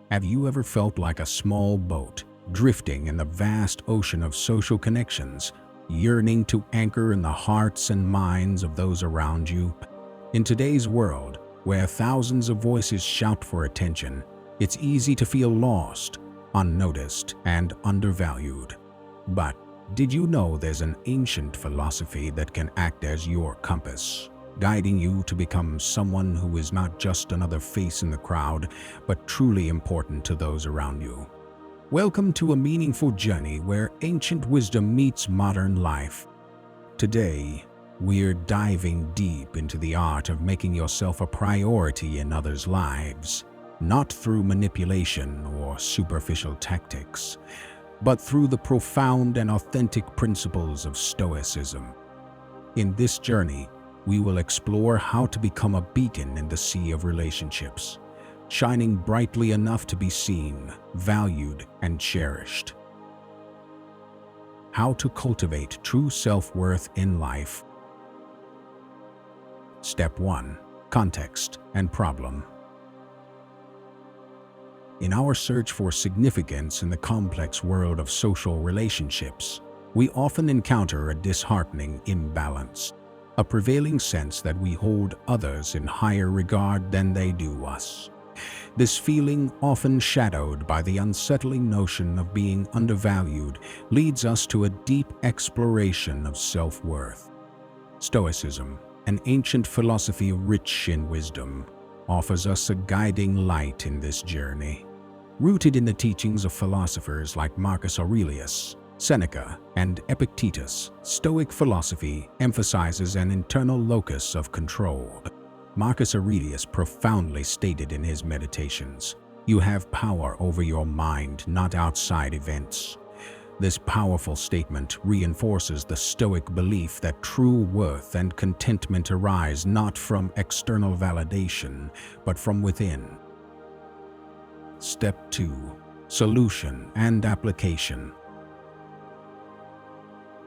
Have you ever felt like a small boat drifting in the vast ocean of social connections, yearning to anchor in the hearts and minds of those around you? In today's world, where thousands of voices shout for attention, it's easy to feel lost, unnoticed, and undervalued. But did you know there's an ancient philosophy that can act as your compass, guiding you to become someone who is not just another face in the crowd, but truly important to those around you? Welcome to a meaningful journey where ancient wisdom meets modern life. Today, we're diving deep into the art of making yourself a priority in others' lives, not through manipulation or superficial tactics, but through the profound and authentic principles of Stoicism. In this journey, we will explore how to become a beacon in the sea of relationships, shining brightly enough to be seen, valued, and cherished. How to cultivate true self-worth in life. Step 1. Context and problem. In our search for significance in the complex world of social relationships, we often encounter a disheartening imbalance, a prevailing sense that we hold others in higher regard than they do us. This feeling, often shadowed by the unsettling notion of being undervalued, leads us to a deep exploration of self-worth. Stoicism, an ancient philosophy rich in wisdom, offers us a guiding light in this journey. Rooted in the teachings of philosophers like Marcus Aurelius, Seneca, and Epictetus, Stoic philosophy emphasizes an internal locus of control. Marcus Aurelius profoundly stated in his Meditations, "You have power over your mind, not outside events." This powerful statement reinforces the Stoic belief that true worth and contentment arise not from external validation, but from within. Step 2. Solution and application.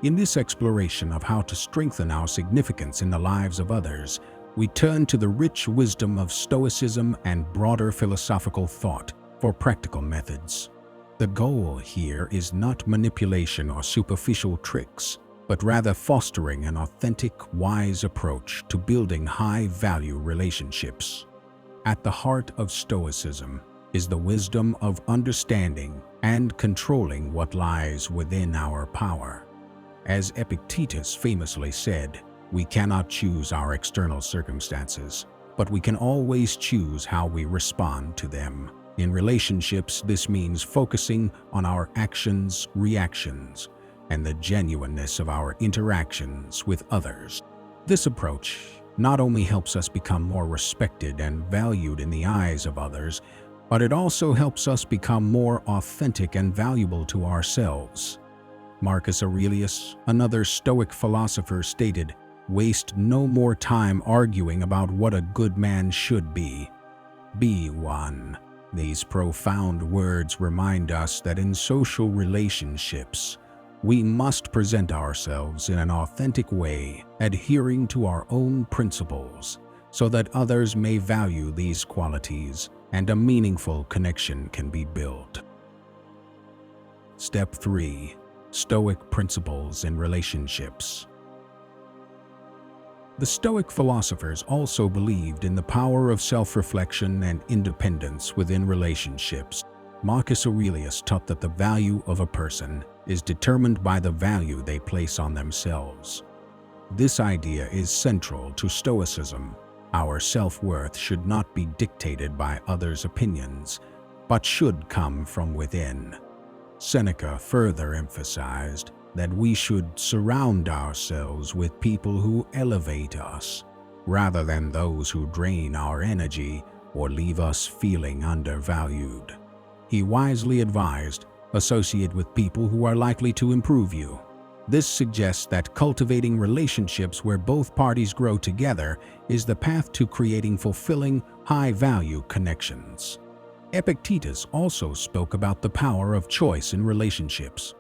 In this exploration of how to strengthen our significance in the lives of others, we turn to the rich wisdom of Stoicism and broader philosophical thought for practical methods. The goal here is not manipulation or superficial tricks, but rather fostering an authentic, wise approach to building high-value relationships. At the heart of Stoicism is the wisdom of understanding and controlling what lies within our power. As Epictetus famously said, "We cannot choose our external circumstances, but we can always choose how we respond to them." In relationships, this means focusing on our actions, reactions, and the genuineness of our interactions with others. This approach not only helps us become more respected and valued in the eyes of others, but it also helps us become more authentic and valuable to ourselves. Marcus Aurelius, another Stoic philosopher, stated, "Waste no more time arguing about what a good man should be. Be one." These profound words remind us that in social relationships, we must present ourselves in an authentic way, adhering to our own principles, so that others may value these qualities and a meaningful connection can be built. Step 3. Stoic principles in relationships. The Stoic philosophers also believed in the power of self-reflection and independence within relationships. Marcus Aurelius taught that the value of a person is determined by the value they place on themselves. This idea is central to Stoicism. Our self-worth should not be dictated by others' opinions, but should come from within. Seneca further emphasized that we should surround ourselves with people who elevate us, rather than those who drain our energy or leave us feeling undervalued. He wisely advised, associate with people who are likely to improve you. This suggests that cultivating relationships where both parties grow together is the path to creating fulfilling, high-value connections. Epictetus also spoke about the power of choice in relationships.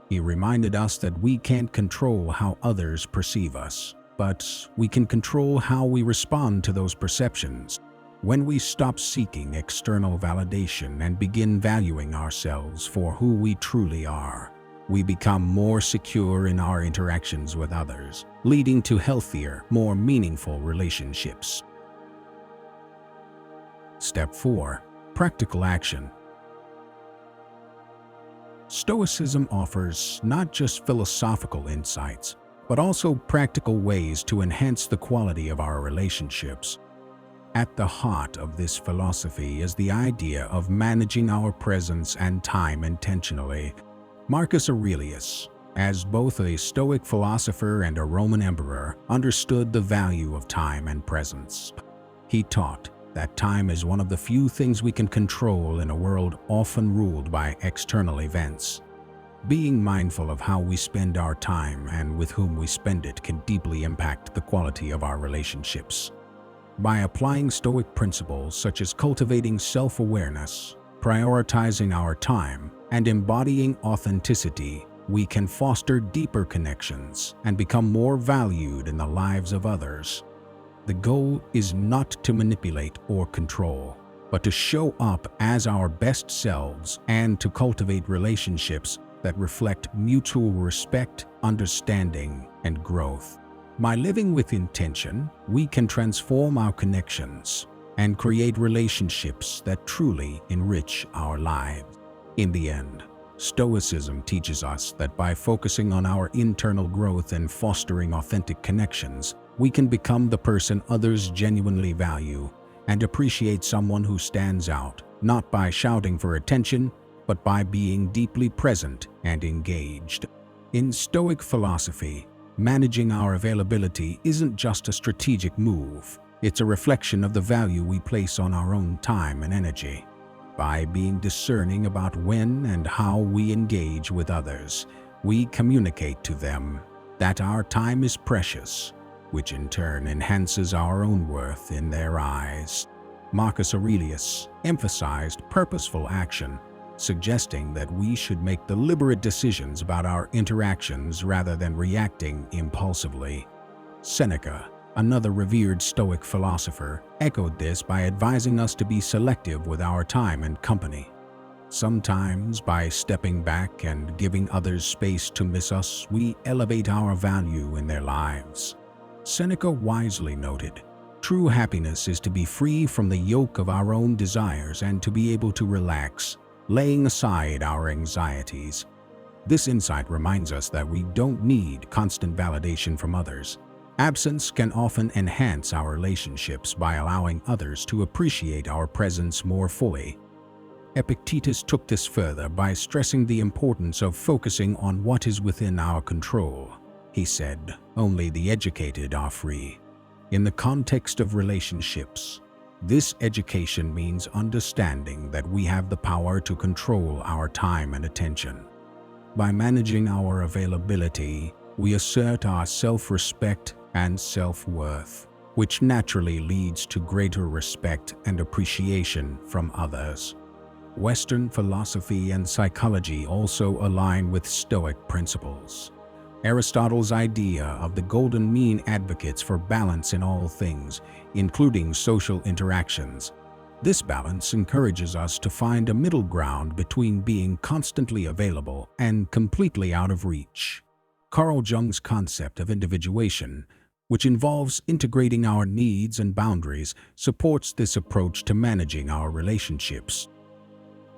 He reminded us that we can't control how others perceive us, but we can control how we respond to those perceptions. When we stop seeking external validation and begin valuing ourselves for who we truly are, we become more secure in our interactions with others, leading to healthier, more meaningful relationships. Step 4. Practical action. Stoicism offers not just philosophical insights, but also practical ways to enhance the quality of our relationships. At the heart of this philosophy is the idea of managing our presence and time intentionally. Marcus Aurelius, as both a Stoic philosopher and a Roman emperor, understood the value of time and presence. He taught that time is one of the few things we can control in a world often ruled by external events. Being mindful of how we spend our time and with whom we spend it can deeply impact the quality of our relationships. By applying Stoic principles such as cultivating self-awareness, prioritizing our time, and embodying authenticity, we can foster deeper connections and become more valued in the lives of others. The goal is not to manipulate or control, but to show up as our best selves and to cultivate relationships that reflect mutual respect, understanding, and growth. By living with intention, we can transform our connections and create relationships that truly enrich our lives. In the end, Stoicism teaches us that by focusing on our internal growth and fostering authentic connections, we can become the person others genuinely value and appreciate someone who stands out, not by shouting for attention, but by being deeply present and engaged. In Stoic philosophy, managing our availability isn't just a strategic move, it's a reflection of the value we place on our own time and energy. By being discerning about when and how we engage with others, we communicate to them that our time is precious, which in turn enhances our own worth in their eyes. Marcus Aurelius emphasized purposeful action, suggesting that we should make deliberate decisions about our interactions rather than reacting impulsively. Seneca, another revered Stoic philosopher, echoed this by advising us to be selective with our time and company. Sometimes, by stepping back and giving others space to miss us, we elevate our value in their lives. Seneca wisely noted, "True happiness is to be free from the yoke of our own desires and to be able to relax, laying aside our anxieties." This insight reminds us that we don't need constant validation from others. Absence can often enhance our relationships by allowing others to appreciate our presence more fully. Epictetus took this further by stressing the importance of focusing on what is within our control. He said, "Only the educated are free." In the context of relationships, this education means understanding that we have the power to control our time and attention. By managing our availability, we assert our self-respect and self-worth, which naturally leads to greater respect and appreciation from others. Western philosophy and psychology also align with Stoic principles. Aristotle's idea of the golden mean advocates for balance in all things, including social interactions. This balance encourages us to find a middle ground between being constantly available and completely out of reach. Carl Jung's concept of individuation, which involves integrating our needs and boundaries, supports this approach to managing our relationships.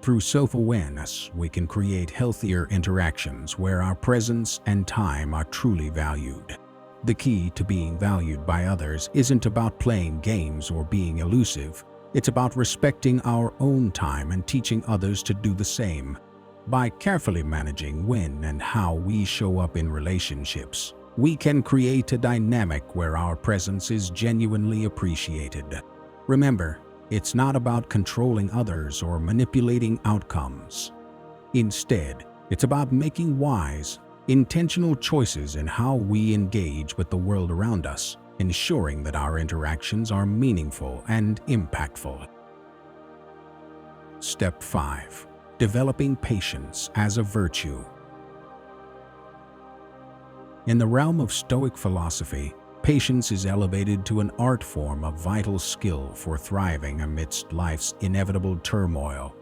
Through self-awareness, we can create healthier interactions where our presence and time are truly valued. The key to being valued by others isn't about playing games or being elusive. It's about respecting our own time and teaching others to do the same. By carefully managing when and how we show up in relationships, we can create a dynamic where our presence is genuinely appreciated. Remember, it's not about controlling others or manipulating outcomes. Instead, it's about making wise, intentional choices in how we engage with the world around us, ensuring that our interactions are meaningful and impactful. Step 5. Developing patience as a virtue. In the realm of Stoic philosophy, patience is elevated to an art form of vital skill for thriving amidst life's inevitable turmoil.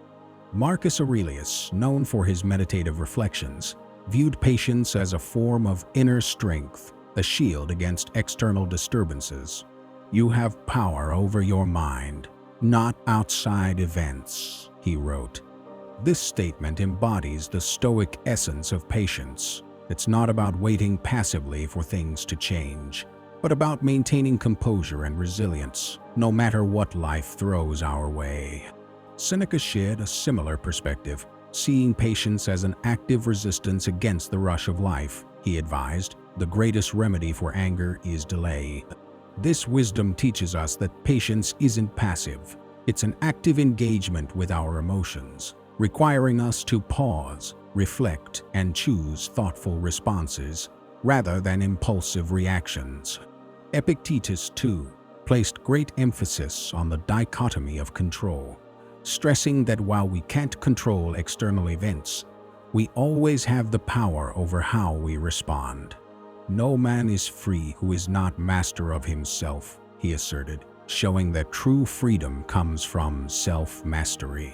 Marcus Aurelius, known for his meditative reflections, viewed patience as a form of inner strength, a shield against external disturbances. "You have power over your mind, not outside events," he wrote. This statement embodies the Stoic essence of patience. It's not about waiting passively for things to change, but about maintaining composure and resilience, no matter what life throws our way. Seneca shared a similar perspective, seeing patience as an active resistance against the rush of life. He advised, "The greatest remedy for anger is delay." This wisdom teaches us that patience isn't passive. It's an active engagement with our emotions, requiring us to pause, reflect, and choose thoughtful responses rather than impulsive reactions. Epictetus, too, placed great emphasis on the dichotomy of control, stressing that while we can't control external events, we always have the power over how we respond. "No man is free who is not master of himself," he asserted, showing that true freedom comes from self-mastery.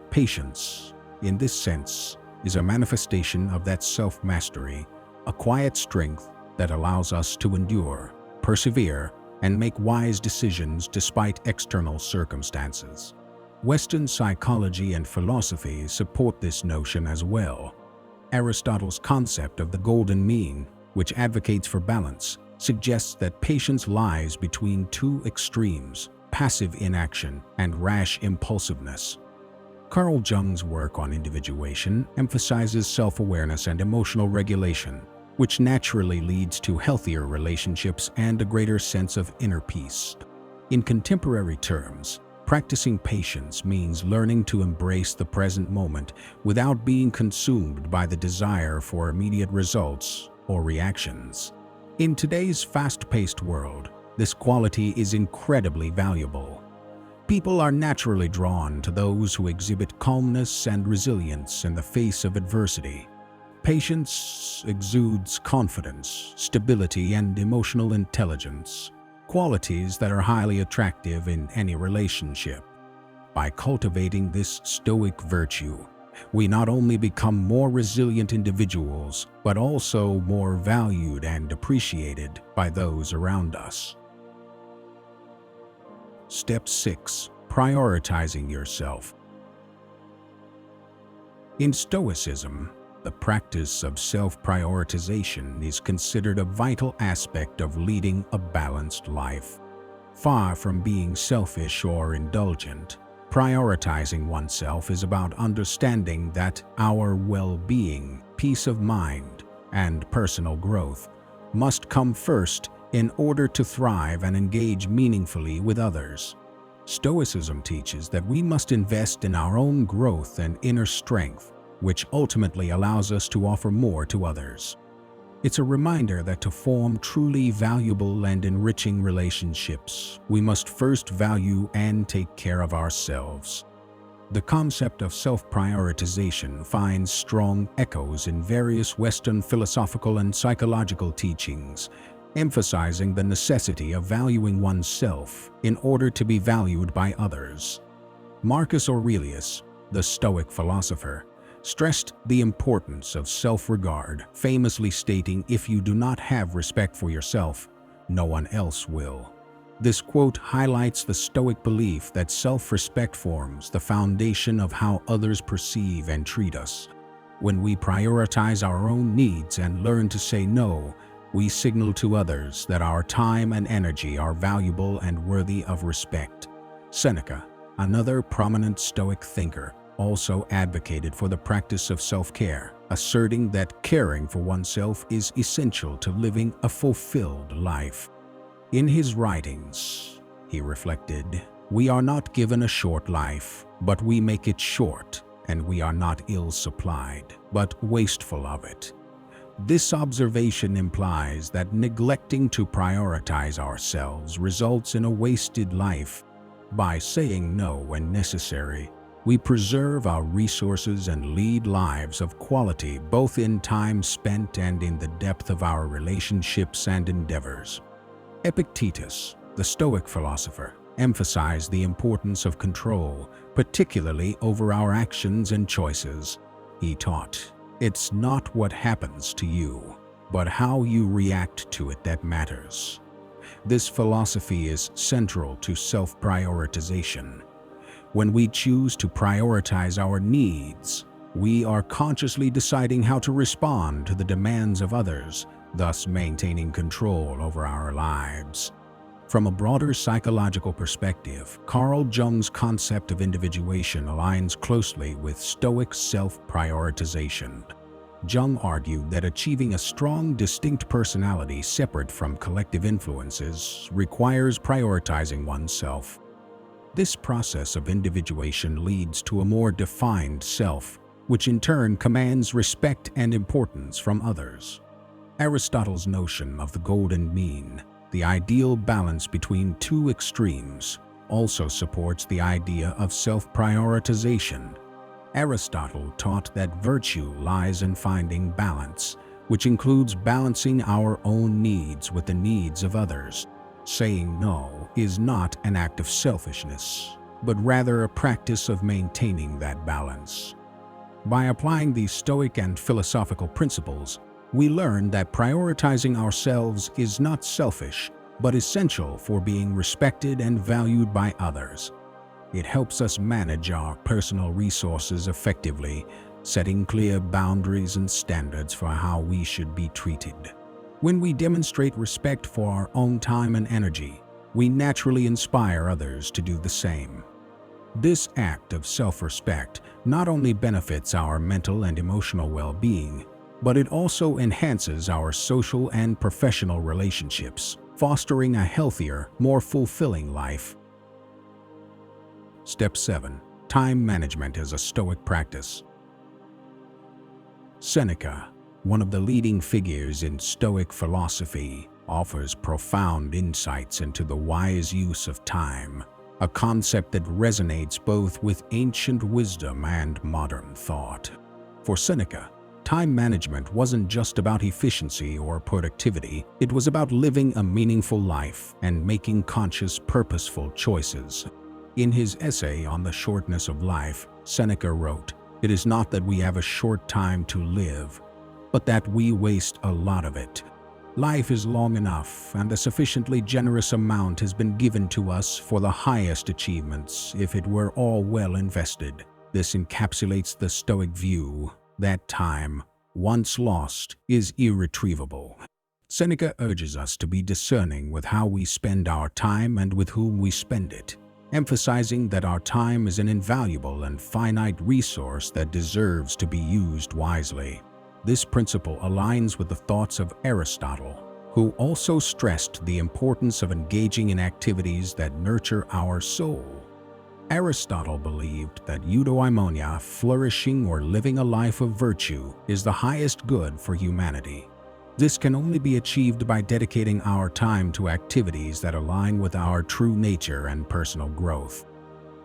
Patience, in this sense, is a manifestation of that self-mastery, a quiet strength that allows us to endure, persevere, and make wise decisions despite external circumstances. Western psychology and philosophy support this notion as well. Aristotle's concept of the golden mean, which advocates for balance, suggests that patience lies between two extremes, passive inaction and rash impulsiveness. Carl Jung's work on individuation emphasizes self-awareness and emotional regulation, which naturally leads to healthier relationships and a greater sense of inner peace. In contemporary terms, practicing patience means learning to embrace the present moment without being consumed by the desire for immediate results or reactions. In today's fast-paced world, this quality is incredibly valuable. People are naturally drawn to those who exhibit calmness and resilience in the face of adversity. Patience exudes confidence, stability, and emotional intelligence, qualities that are highly attractive in any relationship. By cultivating this Stoic virtue, we not only become more resilient individuals, but also more valued and appreciated by those around us. Step 6. Prioritizing yourself. In Stoicism, the practice of self-prioritization is considered a vital aspect of leading a balanced life. Far from being selfish or indulgent, prioritizing oneself is about understanding that our well-being, peace of mind, and personal growth must come first in order to thrive and engage meaningfully with others. Stoicism teaches that we must invest in our own growth and inner strength, which ultimately allows us to offer more to others. It's a reminder that to form truly valuable and enriching relationships, we must first value and take care of ourselves. The concept of self-prioritization finds strong echoes in various Western philosophical and psychological teachings, emphasizing the necessity of valuing oneself in order to be valued by others. Marcus Aurelius, the Stoic philosopher, stressed the importance of self-regard, famously stating, "If you do not have respect for yourself, no one else will." This quote highlights the Stoic belief that self-respect forms the foundation of how others perceive and treat us. When we prioritize our own needs and learn to say no, we signal to others that our time and energy are valuable and worthy of respect. Seneca, another prominent Stoic thinker, also advocated for the practice of self-care, asserting that caring for oneself is essential to living a fulfilled life. In his writings, he reflected, "We are not given a short life, but we make it short, and we are not ill-supplied, but wasteful of it." This observation implies that neglecting to prioritize ourselves results in a wasted life. By saying no when necessary, we preserve our resources and lead lives of quality both in time spent and in the depth of our relationships and endeavors. Epictetus, the Stoic philosopher, emphasized the importance of control, particularly over our actions and choices. He taught, "It's not what happens to you, but how you react to it that matters." This philosophy is central to self-prioritization. When we choose to prioritize our needs, we are consciously deciding how to respond to the demands of others, thus maintaining control over our lives. From a broader psychological perspective, Carl Jung's concept of individuation aligns closely with Stoic self-prioritization. Jung argued that achieving a strong, distinct personality separate from collective influences requires prioritizing oneself. This process of individuation leads to a more defined self, which in turn commands respect and importance from others. Aristotle's notion of the golden mean, the ideal balance between two extremes, also supports the idea of self-prioritization. Aristotle taught that virtue lies in finding balance, which includes balancing our own needs with the needs of others. Saying no is not an act of selfishness, but rather a practice of maintaining that balance. By applying these Stoic and philosophical principles, we learn that prioritizing ourselves is not selfish, but essential for being respected and valued by others. It helps us manage our personal resources effectively, setting clear boundaries and standards for how we should be treated. When we demonstrate respect for our own time and energy, we naturally inspire others to do the same. This act of self-respect not only benefits our mental and emotional well-being, but it also enhances our social and professional relationships, fostering a healthier, more fulfilling life. Step 7. Time management as a Stoic practice. Seneca, one of the leading figures in Stoic philosophy, offers profound insights into the wise use of time, a concept that resonates both with ancient wisdom and modern thought. For Seneca, time management wasn't just about efficiency or productivity, it was about living a meaningful life and making conscious, purposeful choices. In his essay on the shortness of life, Seneca wrote, "It is not that we have a short time to live, but that we waste a lot of it. Life is long enough, and a sufficiently generous amount has been given to us for the highest achievements if it were all well invested." This encapsulates the Stoic view that time, once lost, is irretrievable. Seneca urges us to be discerning with how we spend our time and with whom we spend it, emphasizing that our time is an invaluable and finite resource that deserves to be used wisely. This principle aligns with the thoughts of Aristotle, who also stressed the importance of engaging in activities that nurture our soul. Aristotle believed that eudaimonia, flourishing or living a life of virtue, is the highest good for humanity. This can only be achieved by dedicating our time to activities that align with our true nature and personal growth.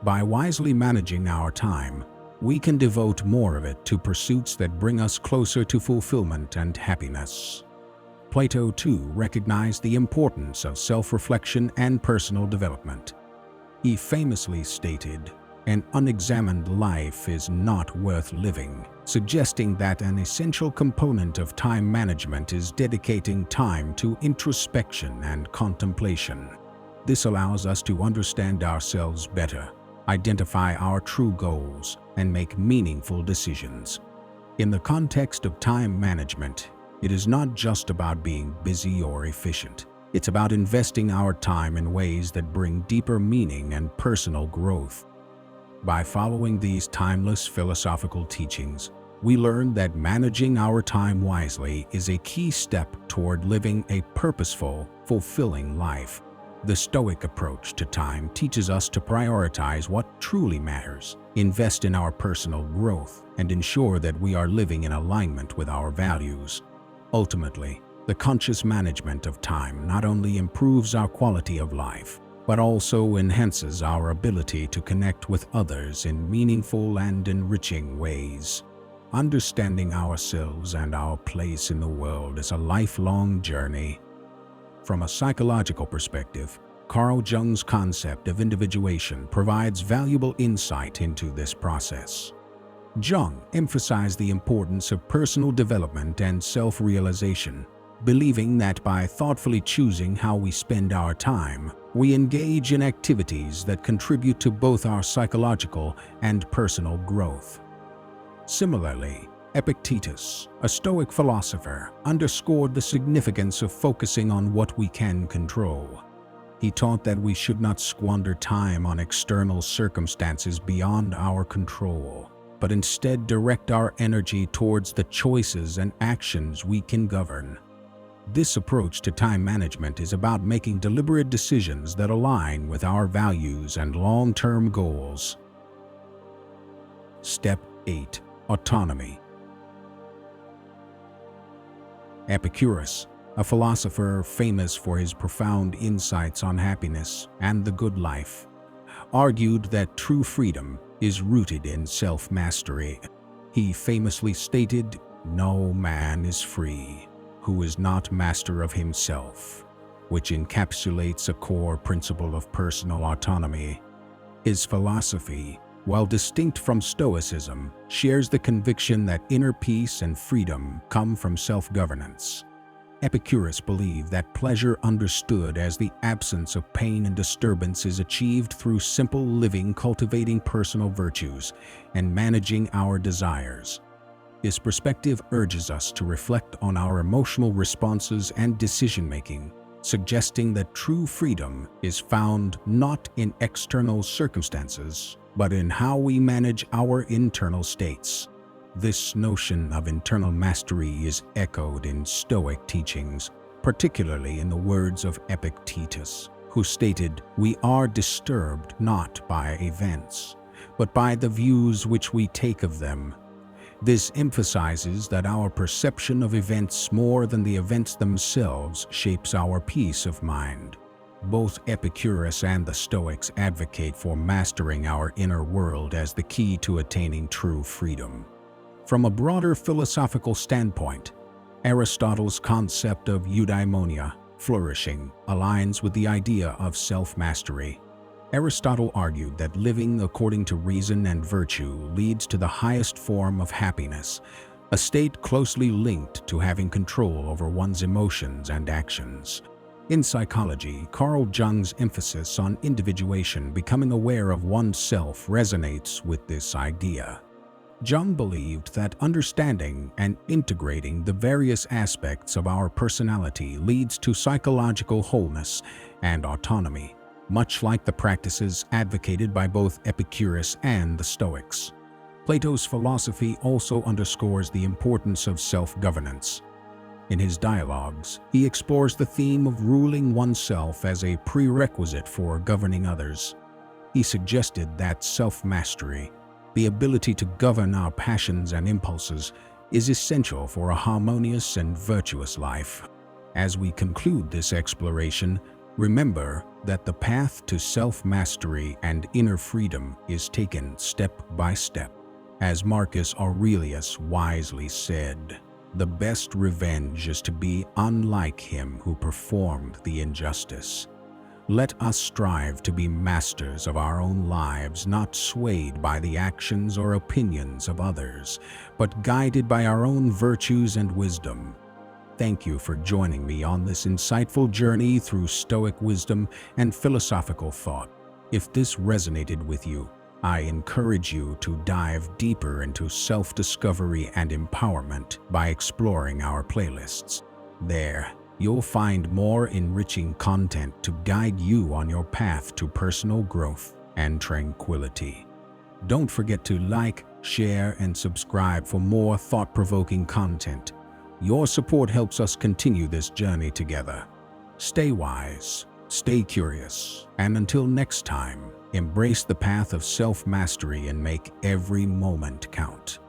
By wisely managing our time, we can devote more of it to pursuits that bring us closer to fulfillment and happiness. Plato, too, recognized the importance of self-reflection and personal development. He famously stated, "An unexamined life is not worth living," suggesting that an essential component of time management is dedicating time to introspection and contemplation. This allows us to understand ourselves better, identify our true goals, and make meaningful decisions. In the context of time management, it is not just about being busy or efficient. It's about investing our time in ways that bring deeper meaning and personal growth. By following these timeless philosophical teachings, we learn that managing our time wisely is a key step toward living a purposeful, fulfilling life. The Stoic approach to time teaches us to prioritize what truly matters, invest in our personal growth, and ensure that we are living in alignment with our values. Ultimately, the conscious management of time not only improves our quality of life, but also enhances our ability to connect with others in meaningful and enriching ways. Understanding ourselves and our place in the world is a lifelong journey. From a psychological perspective, Carl Jung's concept of individuation provides valuable insight into this process. Jung emphasized the importance of personal development and self-realization, believing that by thoughtfully choosing how we spend our time, we engage in activities that contribute to both our psychological and personal growth. Similarly, Epictetus, a Stoic philosopher, underscored the significance of focusing on what we can control. He taught that we should not squander time on external circumstances beyond our control, but instead direct our energy towards the choices and actions we can govern. This approach to time management is about making deliberate decisions that align with our values and long-term goals. Step 8. Autonomy. Epicurus, a philosopher famous for his profound insights on happiness and the good life, argued that true freedom is rooted in self-mastery. He famously stated, "No man is free who is not master of himself," which encapsulates a core principle of personal autonomy. His philosophy, while distinct from Stoicism, shares the conviction that inner peace and freedom come from self-governance. Epicurus believed that pleasure understood as the absence of pain and disturbance is achieved through simple living, cultivating personal virtues, and managing our desires. This perspective urges us to reflect on our emotional responses and decision-making, suggesting that true freedom is found not in external circumstances, but in how we manage our internal states. This notion of internal mastery is echoed in Stoic teachings, particularly in the words of Epictetus, who stated, "We are disturbed not by events, but by the views which we take of them." This emphasizes that our perception of events more than the events themselves shapes our peace of mind. Both Epicurus and the Stoics advocate for mastering our inner world as the key to attaining true freedom. From a broader philosophical standpoint, Aristotle's concept of eudaimonia, flourishing, aligns with the idea of self-mastery. Aristotle argued that living according to reason and virtue leads to the highest form of happiness, a state closely linked to having control over one's emotions and actions. In psychology, Carl Jung's emphasis on individuation, becoming aware of oneself, resonates with this idea. Jung believed that understanding and integrating the various aspects of our personality leads to psychological wholeness and autonomy, much like the practices advocated by both Epicurus and the Stoics. Plato's philosophy also underscores the importance of self-governance. In his dialogues, he explores the theme of ruling oneself as a prerequisite for governing others. He suggested that self-mastery, the ability to govern our passions and impulses, is essential for a harmonious and virtuous life. As we conclude this exploration, remember that the path to self-mastery and inner freedom is taken step by step. As Marcus Aurelius wisely said, "The best revenge is to be unlike him who performed the injustice." Let us strive to be masters of our own lives, not swayed by the actions or opinions of others, but guided by our own virtues and wisdom. Thank you for joining me on this insightful journey through Stoic wisdom and philosophical thought. If this resonated with you, I encourage you to dive deeper into self-discovery and empowerment by exploring our playlists. There, you'll find more enriching content to guide you on your path to personal growth and tranquility. Don't forget to like, share, and subscribe for more thought-provoking content. Your support helps us continue this journey together. Stay wise, stay curious, and until next time, embrace the path of self-mastery and make every moment count.